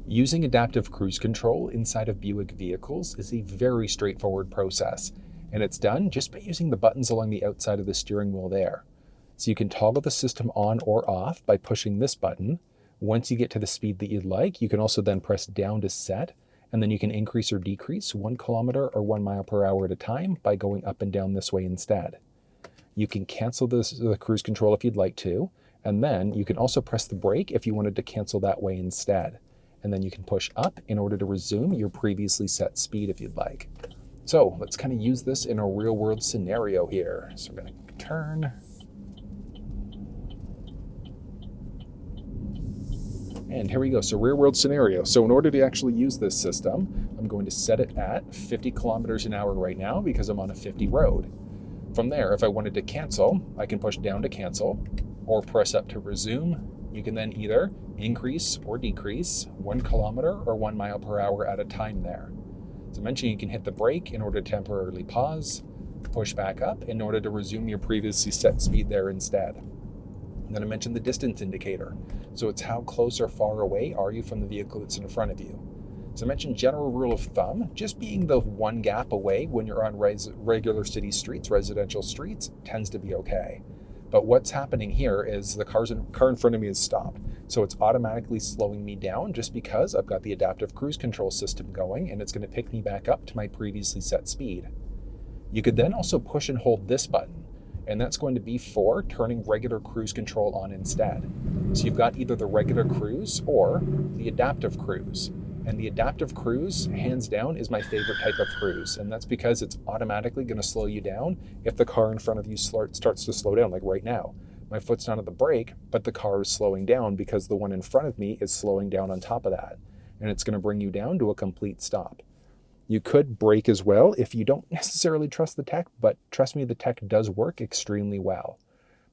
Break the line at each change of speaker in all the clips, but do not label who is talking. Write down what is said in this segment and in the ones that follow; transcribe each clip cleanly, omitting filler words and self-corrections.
Using adaptive cruise control inside of Buick vehicles is a very straightforward process, and it's done just by using the buttons along the outside of the steering wheel there. So you can toggle the system on or off by pushing this button. Once you get to the speed that you'd like, you can also then press down to set, and then you can increase or decrease 1 kilometer or 1 mile per hour at a time by going up and down this way instead. You can cancel the cruise control if you'd like to, and then you can also press the brake if you wanted to cancel that way instead. And then you can push up in order to resume your previously set speed if you'd like. So let's kind of use this in a real world scenario here. So we're going to turn. And here we go. So real world scenario. So in order to actually use this system, I'm going to set it at 50 kilometers an hour right now because I'm on a 50 road. From there, if I wanted to cancel, I can push down to cancel or press up to resume. You can then either increase or decrease 1 kilometer or 1 mile per hour at a time there. As I mentioned, you can hit the brake in order to temporarily pause, push back up in order to resume your previously set speed there instead. And then I mentioned the distance indicator. So it's how close or far away are you from the vehicle that's in front of you. So I mentioned general rule of thumb, just being the one gap away when you're on regular city streets, residential streets, tends to be okay. But what's happening here is the car in front of me is stopped. So it's automatically slowing me down just because I've got the adaptive cruise control system going, and it's going to pick me back up to my previously set speed. You could then also push and hold this button, and that's going to be for turning regular cruise control on instead. So you've got either the regular cruise or the adaptive cruise. And the adaptive cruise, hands down, is my favorite type of cruise. And that's because it's automatically going to slow you down if the car in front of you starts to slow down, like right now. My foot's not at the brake, but the car is slowing down because the one in front of me is slowing down on top of that. And it's going to bring you down to a complete stop. You could brake as well if you don't necessarily trust the tech, but trust me, the tech does work extremely well.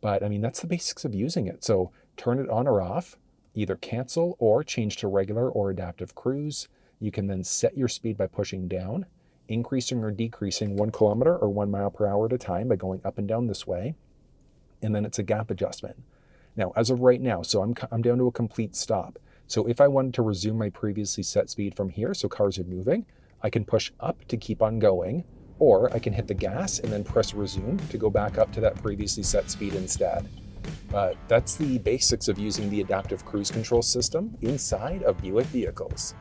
But I mean, that's the basics of using it. So turn it on or off. Either cancel or change to regular or adaptive cruise. You can then set your speed by pushing down, increasing or decreasing 1 kilometer or 1 mile per hour at a time by going up and down this way. And then it's a gap adjustment. Now, as of right now, so I'm down to a complete stop. So if I wanted to resume my previously set speed from here, so cars are moving, I can push up to keep on going, or I can hit the gas and then press resume to go back up to that previously set speed instead. But that's the basics of using the adaptive cruise control system inside of Buick vehicles.